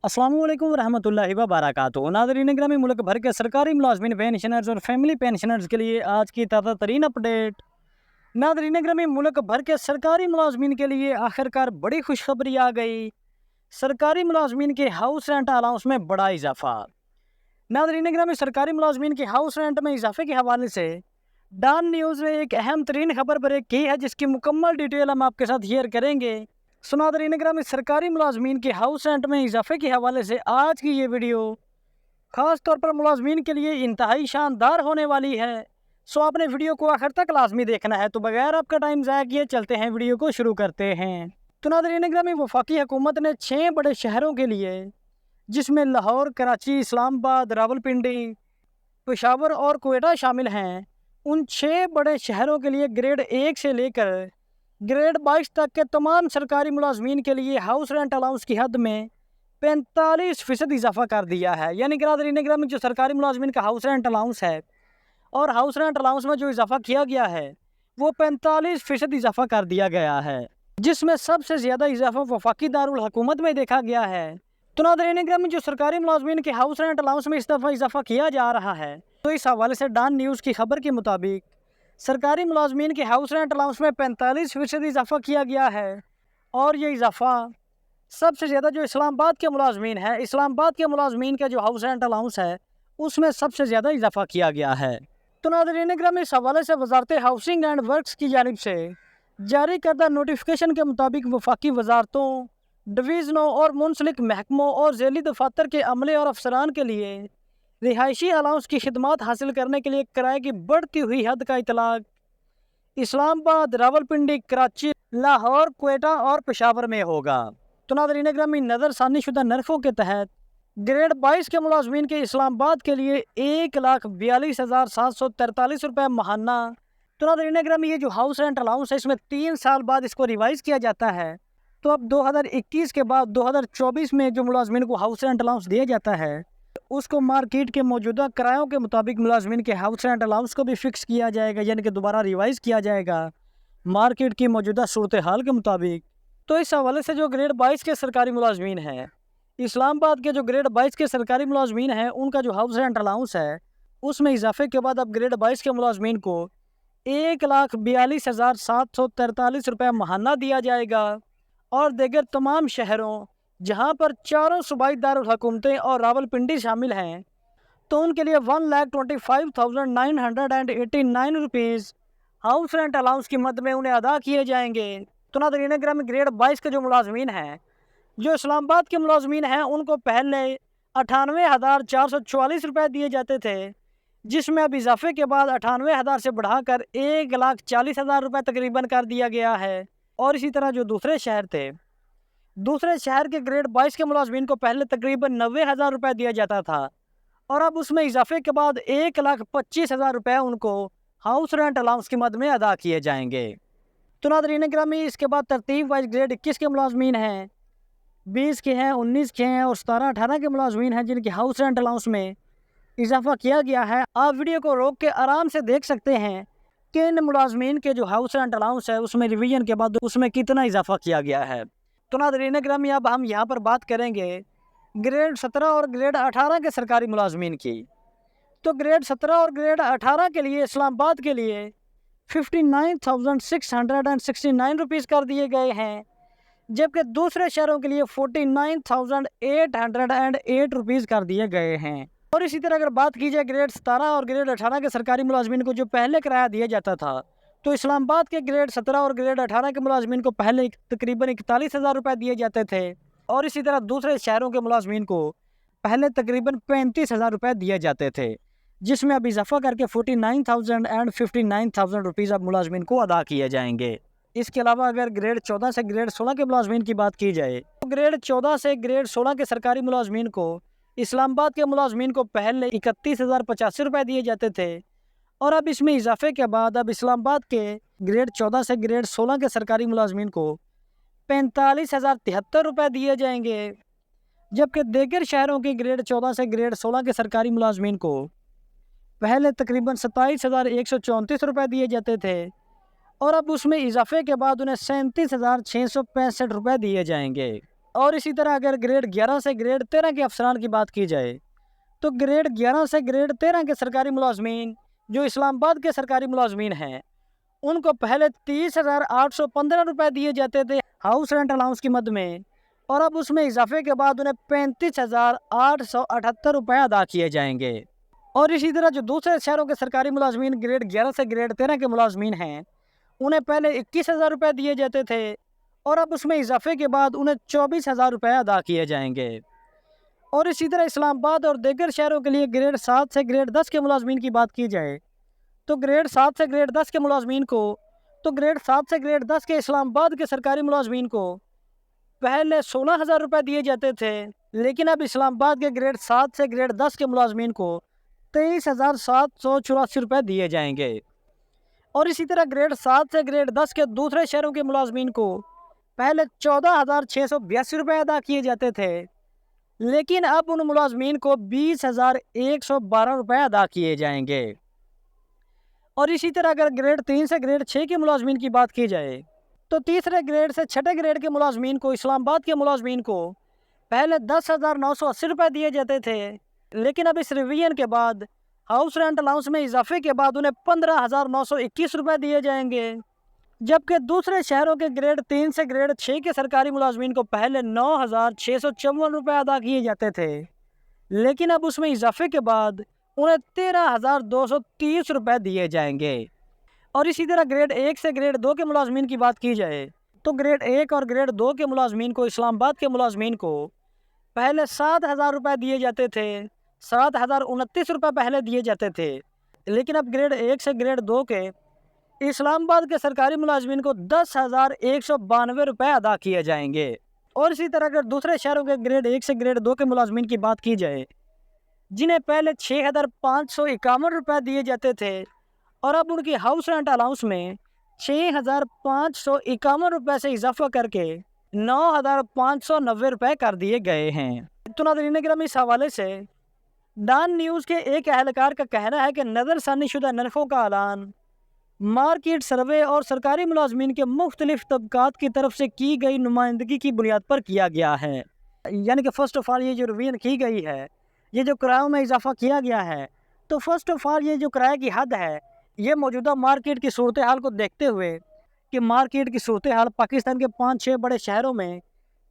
अस्सलाम वालेकुम रहमतुल्लाहि व बरकातुहू। नाज़रीन ग्रामी, मुल्क भर के सरकारी मुलाजमीन, पेंशनर्स और फैमिली पेंशनर्स के लिए आज की ताज़ा तरीन अपडेट। नाज़रीन ग्रामी, मुल्क भर के सरकारी मुलाजमीन के लिए आखिरकार बड़ी खुशखबरी आ गई। सरकारी मुलाजमीन के हाउस रेंट अलाउंस में बड़ा इजाफा। नाज़रीन ग्रामी, सरकारी मुलाजमीन के हाउस रेंट में इजाफे के हवाले से डॉन न्यूज़ ने एक अहम तरीन खबर ब्रेक की है, जिसकी मुकम्मल डिटेल हम आपके साथ शेयर करेंगे। नाज़रीन ग्रामी, सरकारी मुलाजमीन के हाउस रेंट में इजाफे के हवाले से आज की ये वीडियो ख़ास तौर पर मुलाजमीन के लिए इंतहाई शानदार होने वाली है। आपने वीडियो को आखिर तक लाजमी देखना है। तो बगैर आपका टाइम ज़ाया किए चलते हैं, वीडियो को शुरू करते हैं। तो नाज़रीन ग्रामी, वफाकी हुकूमत ने 6 बड़े शहरों के लिए, जिसमें लाहौर, कराची, इस्लामाबाद, रावलपिंडी, पेशावर और कोयटा शामिल हैं, उन 6 बड़े शहरों के लिए ग्रेड 1 से लेकर ग्रेड 22 तक के तमाम सरकारी मुलाजमीन के लिए हाउस रेंट अलाउंस की हद में 45% इजाफा कर दिया है। यानी कि नाज़रीन ग्रामी, जो सरकारी मुलाजमीन का हाउस रेंट अलाउंस है और हाउस रेंट अलाउंस में जो इजाफा किया गया है वो 45% इजाफा कर दिया गया है, जिसमें सबसे ज़्यादा इजाफा वफाकी दारुल हुकूमत में देखा गया है। तो नाज़रीन ग्रामी, जो सरकारी मुलाजमीन के हाउस रेंट अलाउंस में इस दफ़ा इजाफा किया जा रहा है, तो इस हवाले से डॉन न्यूज़ की खबर के मुताबिक सरकारी मुलाजमीन के हाउस रेंट अलाउंस में 45% इजाफा किया गया है। और ये इजाफा सबसे ज़्यादा जो इस्लामाबाद के मुलाजमीन है, इस्लामाबाद के मुलाजमीन का जो हाउस रेंट अलाउंस है उसमें सबसे ज़्यादा इजाफा किया गया है। तो नाज़रीन ग्रामी, इस हवाले से वजारत हाउसिंग एंड वर्क्स की जानिब से जारी करदा नोटिफिकेशन के मुताबिक वफाकी वजारतों, डिवीज़नों और मुंसलिक महकमों और झेली दफातर के अमले और अफसरान के लिए रिहायशी अलाउंस की खिदमात हासिल करने के लिए किराए की बढ़ती हुई हद का इतलाक इस्लामाबाद, रावलपिंडी, कराची, लाहौर, कोयटा और पेशावर में होगा। तो नाज़रीन ग्रामी, नज़रसानी शुदा नरफों के तहत ग्रेड 22 के मुलाजमीन के इस्लामाबाद के लिए 1,42,743 रुपये माहाना। तो नाज़रीन ग्रामी, ये जो हाउस रेंट अलाउंस है इसमें 3 साल बाद इसको रिवाइज़ किया जाता है। तो अब 2021 के बाद 2024 में जो मुलाजमीन को हाउस रेंट अलाउंस दिया जाता है उसको मार्केट के मौजूदा किरायों के मुताबिक मुलाजमीन के हाउस रेंट अलाउंस को भी फिक्स किया जाएगा, यानी कि दोबारा रिवाइज़ किया जाएगा मार्केट की मौजूदा सूरत हाल के मुताबिक। तो इस हवाले से जो ग्रेड 22 के सरकारी मुलाजमीन हैं, इस्लामाबाद के जो ग्रेड 22 के सरकारी मुलाजमीन हैं, उनका जो हाउस रेंट अलाउंस है उसमें इजाफे के बाद अब ग्रेड 22 के मुलाजमीन को 1,42,743 रुपये माहाना दिया जाएगा। और दीगर तमाम शहरों जहां पर चारों सूबाई दारुल हुकूमतें और रावलपिंडी शामिल हैं, तो उनके लिए 1,25,989 रुपीज़ हाउस रेंट अलाउंस की मद में उन्हें अदा किए जाएंगे। तो नाज़रीन ग्रामी, ग्रेड 22 के जो मुलाजमीन हैं, जो इस्लामाबाद के मुलाजमीन हैं, उनको पहले 98,444 रुपये दिए जाते थे, जिसमें अब इजाफे के बाद 98,000 से बढ़ाकर 1,40,000 रुपये तकरीबन कर दिया गया है। और इसी तरह जो दूसरे शहर थे, दूसरे शहर के ग्रेड 22 के मुलाजमीन को पहले तकरीबन 90,000 रुपये दिया जाता था, और अब उसमें इजाफे के बाद 1,25,000 रुपये उनको हाउस रेंट अलाउंस की मद में अदा किए जाएंगे। तो नाज़रीन ग्रामी, इसके बाद तरतीब वाइज ग्रेड 21 के मुलाजमीन हैं, 20 के हैं, 19 के हैं और 17-18 के मुलाजमीन हैं, जिनके हाउस रेंट अलाउंस में इजाफा किया गया है। आप वीडियो को रोक के आराम से देख सकते हैं कि इन मुलाजमीन के जो हाउस रेंट अलाउंस है उसमें रिवीजन के बाद उसमें कितना इजाफा किया गया है। तो नाज़रीन ग्रामी, अब हम यहाँ पर बात करेंगे ग्रेड 17 और ग्रेड 18 के सरकारी मुलाजमीन की। तो ग्रेड 17 और ग्रेड 18 के लिए इस्लामाबाद के लिए 59,669 रुपीज़ कर दिए गए हैं, जबकि दूसरे शहरों के लिए 49,808 रुपीज़ कर दिए गए हैं। और इसी तरह अगर बात की जाए ग्रेड 17 और ग्रेड 18 के सरकारी मुलाजमीन को जो पहले किराया दिया जाता था, तो इस्लामाबाद के ग्रेड 17 और ग्रेड 18 के मुलाजमीन को पहले तकरीबन 41,000 रुपये दिए जाते थे, और इसी तरह दूसरे शहरों के मुलाजमीन को पहले तकरीबन 35,000 रुपये दिए जाते थे, जिसमें अब इजाफा करके 49,000 एंड 59,000 रुपीज़ अब मुलाजमीन को अदा किए जाएंगे। इसके अलावा अगर ग्रेड 14 से ग्रेड 16 के मुलाजमीन की बात की जाए, तो ग्रेड 14 से ग्रेड 16 के सरकारी मुलाजमीन को इस्लामाबाद के मुलाजमीन को पहले 31,085 रुपये दिए जाते थे, और अब इसमें इजाफे के बाद अब इस्लामाबाद के ग्रेड 14 से ग्रेड 16 के सरकारी मुलाजमीन को 45,073 रुपये दिए जाएंगे, जबकि दीगर शहरों के ग्रेड 14 से ग्रेड 16 के सरकारी मुलाजमीन को पहले तकरीबन 27,134 रुपये दिए जाते थे, और अब उसमें इजाफे के बाद उन्हें 37,665 रुपये दिए जाएंगे। اور اسی طرح اگر گریڈ 11 سے گریڈ 13 کے افسران کی بات کی جائے تو گریڈ 11 سے گریڈ 13 کے سرکاری ملازمین جو اسلام آباد کے سرکاری ملازمین ہیں ان کو پہلے 30,815 روپے دیے جاتے تھے ہاؤس رینٹ الاؤنس کی مد میں، اور اب اس میں اضافے کے بعد انہیں 35,878 روپے ادا کیے جائیں گے۔ اور اسی طرح جو دوسرے شہروں کے سرکاری ملازمین گریڈ 11 سے گریڈ 13 کے ملازمین ہیں انہیں پہلے 21,000 روپے دیے جاتے تھے اور اب اس میں اضافے کے بعد انہیں 24,000 روپے ادا کیے جائیں گے۔ اور اسی طرح اسلام آباد اور دیگر شہروں کے لیے گریڈ 7 سے گریڈ 10 کے ملازمین کی بات کی جائے تو گریڈ 7 سے گریڈ 10 کے ملازمین کو گریڈ 7 سے گریڈ 10 کے اسلام آباد کے سرکاری ملازمین کو پہلے 16,000 روپے دیے جاتے تھے، لیکن اب اسلام آباد کے گریڈ 7 سے گریڈ 10 کے ملازمین کو 23,784 روپے دیے جائیں گے۔ اور اسی طرح گریڈ 7 سے گریڈ 10 کے دوسرے شہروں کے ملازمین کو پہلے 14,682 روپے ادا کیے جاتے تھے، لیکن اب ان ملازمین کو 20,112 روپے ادا کیے جائیں گے۔ اور اسی طرح اگر گریڈ 3 سے گریڈ 6 کے ملازمین کی بات کی جائے تو تیسرے گریڈ سے چھٹے گریڈ کے ملازمین کو اسلام آباد کے ملازمین کو پہلے 10,980 روپے دیے جاتے تھے، لیکن اب اس ریویژن کے بعد ہاؤس رینٹ الاؤنس میں اضافے کے بعد انہیں 15,921 روپے دیے جائیں گے، جبکہ دوسرے شہروں کے گریڈ 3 سے گریڈ 6 کے سرکاری ملازمین کو پہلے 9,654 روپے ادا کیے جاتے تھے، لیکن اب اس میں اضافے کے بعد انہیں 13,230 روپے دیے جائیں گے۔ اور اسی طرح گریڈ 1 سے گریڈ 2 کے ملازمین کی بات کی جائے تو گریڈ 1 اور گریڈ 2 کے ملازمین کو اسلام آباد کے ملازمین کو پہلے 7,000 روپے دیے جاتے تھے، 7,029 روپے پہلے دیے جاتے تھے، لیکن اب گریڈ 1 سے گریڈ 2 کے اسلام آباد کے سرکاری ملازمین کو 10,192 روپے ادا کیے جائیں گے۔ اور اسی طرح اگر دوسرے شہروں کے گریڈ 1 سے گریڈ 2 کے ملازمین کی بات کی جائے جنہیں پہلے 6,551 روپے دیے جاتے تھے اور اب ان کی ہاؤس رینٹ الاؤنس میں 6,551 روپے سے اضافہ کر کے 9,590 روپے کر دیے گئے ہیں۔ تو ناظرین گرامی، اس حوالے سے ڈان نیوز کے ایک اہلکار کا کہنا ہے کہ نظر ثانی شدہ نرخوں کا اعلان مارکیٹ سروے اور سرکاری ملازمین کے مختلف طبقات کی طرف سے کی گئی نمائندگی کی بنیاد پر کیا گیا ہے، یعنی کہ فرسٹ آف آل یہ جو ریویژن کی گئی ہے، یہ جو کرایوں میں اضافہ کیا گیا ہے، تو فرسٹ آف آل یہ جو کرایہ کی حد ہے یہ موجودہ مارکیٹ کی صورتحال کو دیکھتے ہوئے کہ مارکیٹ کی صورتحال پاکستان کے 5-6 بڑے شہروں میں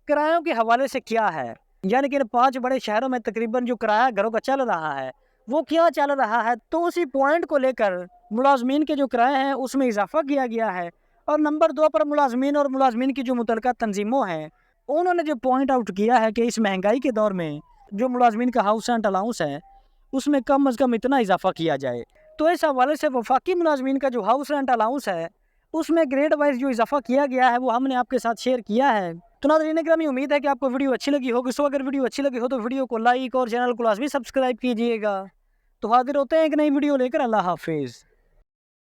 کرایوں کے حوالے سے کیا ہے، یعنی کہ 5 بڑے شہروں میں تقریباً جو کرایہ گھروں کا چل رہا ہے وہ کیا چل رہا ہے، تو اسی پوائنٹ کو لے کر ملازمین کے جو کرایہ ہیں اس میں اضافہ کیا گیا ہے۔ اور نمبر 2 پر ملازمین اور ملازمین کی جو متعلقہ تنظیموں ہیں انہوں نے جو پوائنٹ آؤٹ کیا ہے کہ اس مہنگائی کے دور میں جو ملازمین کا ہاؤس رینٹ الاؤنس ہے اس میں کم از کم اتنا اضافہ کیا جائے۔ تو اس حوالے سے وفاقی ملازمین کا جو ہاؤس رینٹ الاؤنس ہے اس میں گریڈ وائز جو اضافہ کیا گیا ہے وہ ہم نے آپ کے ساتھ شیئر کیا ہے۔ تو ناظرین گرامی، امید ہے کہ آپ کو ویڈیو اچھی لگی ہوگی، سو اگر ویڈیو اچھی لگی ہو تو ویڈیو کو لائک اور چینل کو لازمی سبسکرائب کیجیے گا۔ تو حاضر ہوتے ہیں ایک نئی ویڈیو لے کر، اللہ حافظ۔